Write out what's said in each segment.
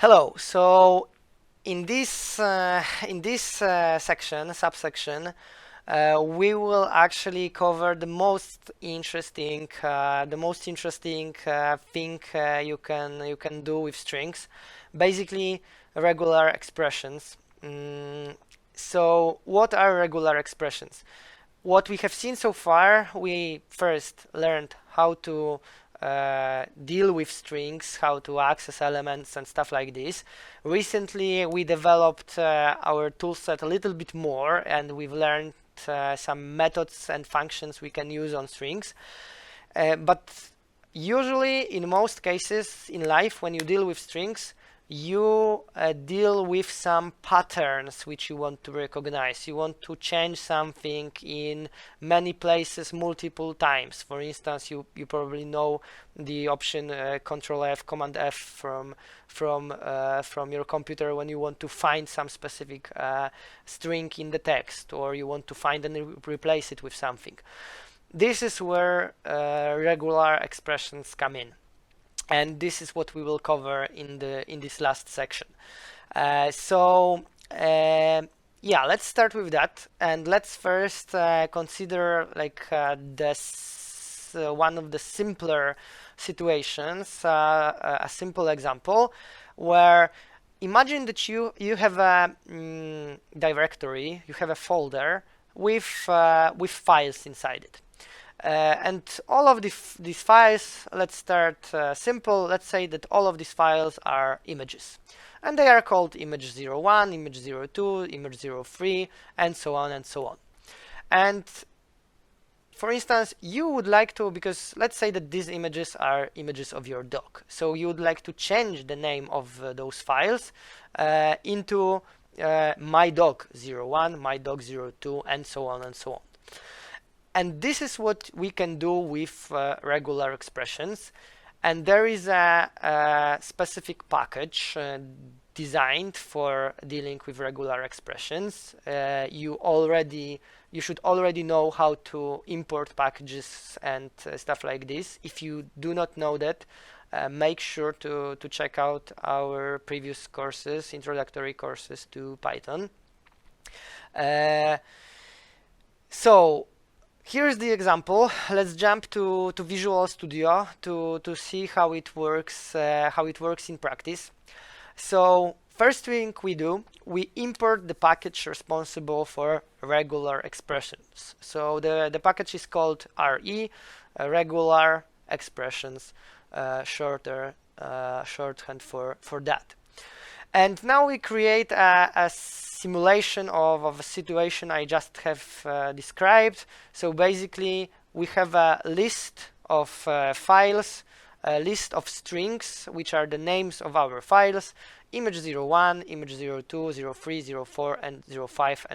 Hello. So in this subsection, we will actually cover the most interesting thing you can do with strings, basically regular expressions. So what are regular expressions? What we have seen so far, we first learned how to deal with strings, how to access elements and stuff like this. Recently, we developed our toolset a little bit more, and we've learned some methods and functions we can use on strings. But usually, in most cases in life, when you deal with strings, you deal with some patterns which you want to recognize. You want to change something in many places multiple times. For instance, you probably know the option Control F, Command F from your computer when you want to find some specific string in the text, or you want to find and replace it with something. This is where regular expressions come in, and this is what we will cover in this last section. Yeah, let's start with that, and let's first consider one of the simpler situations, a simple example where imagine that you have a directory, you have a folder with files inside it. And all of these files, let's start simple. Let's say that all of these files are images. And they are called image01, image02, image03, and so on and so on. And for instance, you would like to, because let's say that these images are images of your dog. So you would like to change the name of those files into mydog01, mydog02, and so on and so on. And this is what we can do with regular expressions. And there is a specific package designed for dealing with regular expressions. You should already know how to import packages and stuff like this. If you do not know that, make sure to check out our previous courses, introductory courses to Python. So here's the example. Let's jump to Visual Studio to see how it works in practice. So first thing we do, we import the package responsible for regular expressions. So the package is called RE, regular expressions, shorthand for that. And now we create a simulation of a situation I just have described. So basically, we have a list of files, a list of strings, which are the names of our files, image01, image02, 03, 04, and 05,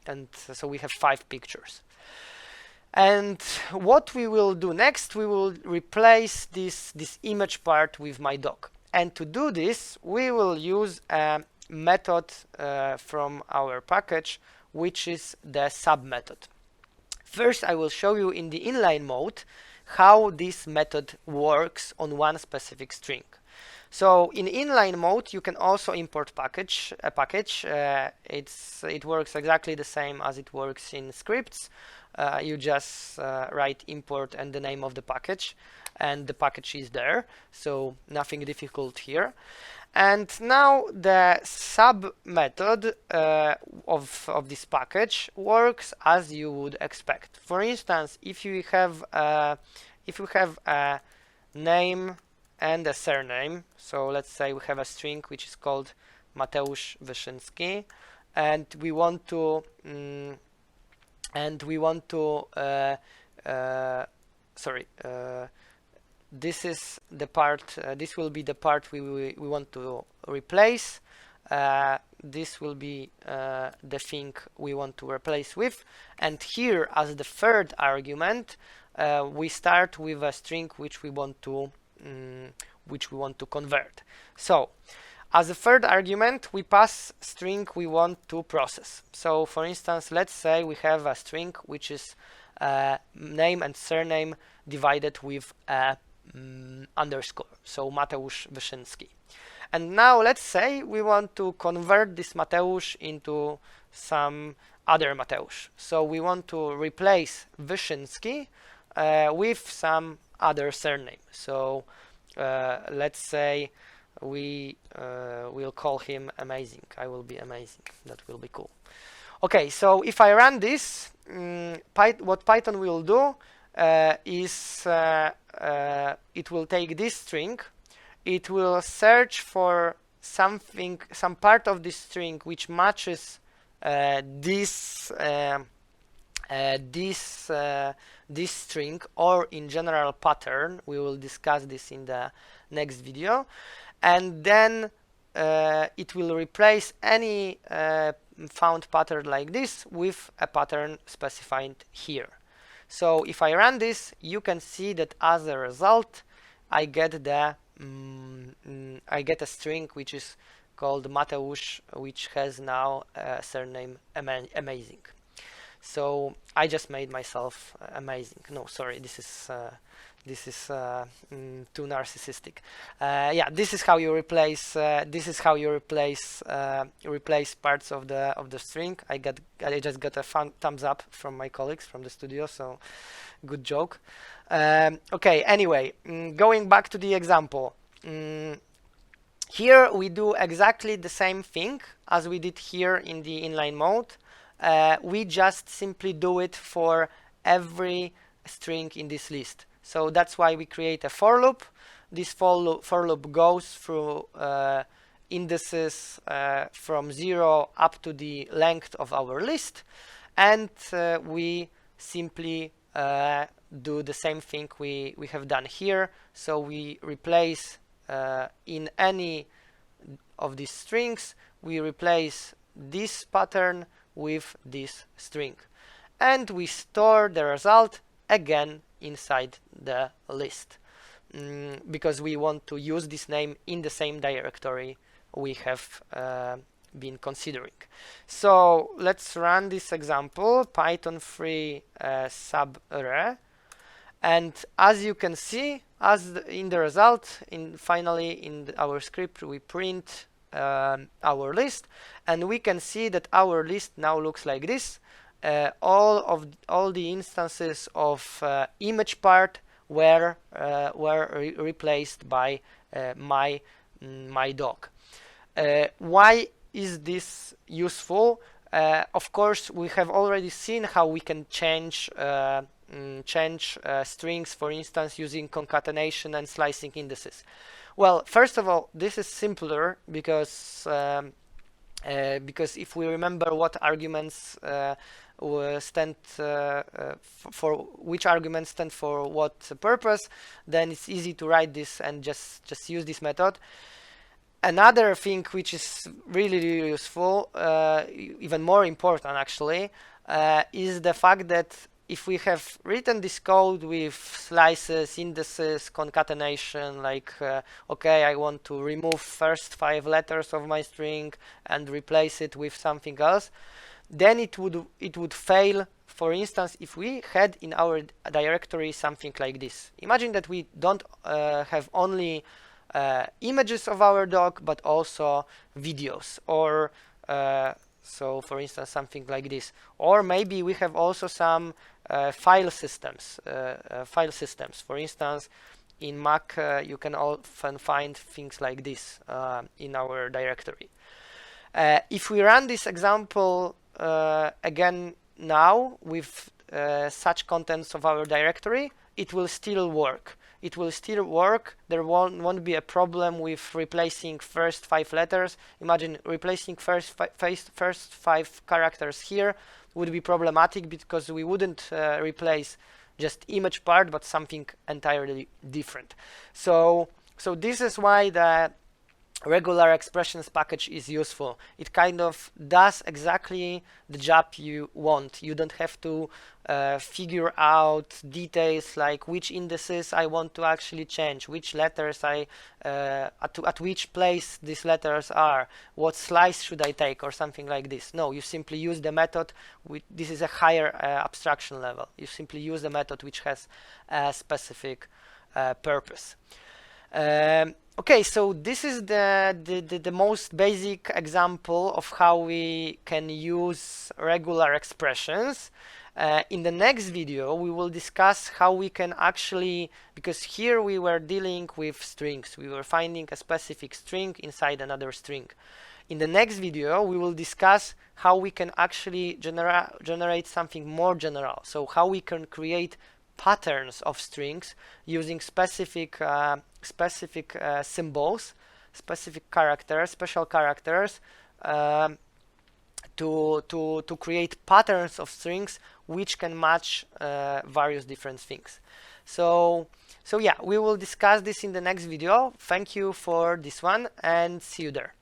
and so we have 5 pictures. And what we will do next, we will replace this image part with my dog. And to do this, we will use a method from our package, which is the sub method. First, I will show you in the inline mode how this method works on one specific string. So in inline mode, you can also import a package. It works exactly the same as it works in scripts. You just write import and the name of the package, and the package is there, so nothing difficult here. And now the sub method of this package works as you would expect. For instance, if you have a name and a surname, so let's say we have a string which is called Mateusz Wyszyński, and we want to this is the part, this will be the part we want to replace. This will be the thing we want to replace with. And here, as the third argument, we start with a string which we want to convert. So, as a third argument, we pass string we want to process. So, for instance, let's say we have a string which is name and surname divided with a underscore, so Mateusz Wyszyński. And now let's say we want to convert this Mateusz into some other Mateusz. So we want to replace Wyszyński with some other surname. So let's say we will call him Amazing. I will be Amazing. That will be cool. Okay, so if I run this, what Python will do is it will take this string, it will search for something, some part of this string which matches this string, or in general pattern. We will discuss this in the next video, and then it will replace any found pattern like this with a pattern specified here. So if I run this, you can see that as a result I get the I get a string which is called Mateusz, which has now a surname Amazing. So I just made myself amazing. No, sorry, this is too narcissistic. Yeah, this is how you replace. Replace parts of the string. I just got a thumbs up from my colleagues from the studio. So, good joke. Okay. Anyway, going back to the example. Here we do exactly the same thing as we did here in the inline mode. We just simply do it for every string in this list. So that's why we create a for loop. This for loop goes through indices from 0 up to the length of our list, and we simply do the same thing we have done here. So we replace in any of these strings, we replace this pattern with this string, and we store the result again inside the list, because we want to use this name in the same directory we have been considering. So let's run this example, python 3 sub-re, and as you can see, in the result, finally in our script we print our list, and we can see that our list now looks like this. All the instances of image part were replaced by my dog. Why is this useful? Of course, we have already seen how we can change strings, for instance, using concatenation and slicing indices. Well, first of all, this is simpler because if we remember what arguments stand for which arguments stand for what purpose, then it's easy to write this and just use this method. Another thing which is really useful, even more important actually, is the fact that if we have written this code with slices, indices, concatenation, like okay, I want to remove first 5 letters of my string and replace it with something else, then it would fail. For instance, if we had in our directory something like this. Imagine that we don't have only images of our dog, but also videos, or so for instance something like this. Or maybe we have also some file systems. For instance, in Mac you can often find things like this in our directory. If we run this example again now with such contents of our directory, it will still work. It will still work. There won't be a problem with replacing first 5 letters. Imagine replacing first 5 characters here would be problematic, because we wouldn't replace just image part, but something entirely different. So this is why the regular expressions package is useful. It kind of does exactly the job you want. You don't have to figure out details like which indices I want to actually change, which letters at which place these letters are, what slice should I take, or something like this. No, you simply use the method. This is a higher abstraction level. You simply use the method which has a specific purpose. Okay, so this is the most basic example of how we can use regular expressions. In the next video, we will discuss how we can actually, because here we were dealing with strings. We were finding a specific string inside another string. In the next video, we will discuss how we can actually generate something more general. So how we can create patterns of strings using specific symbols, specific characters, special characters, to create patterns of strings which can match various different things. So yeah, we will discuss this in the next video. Thank you for this one and see you there.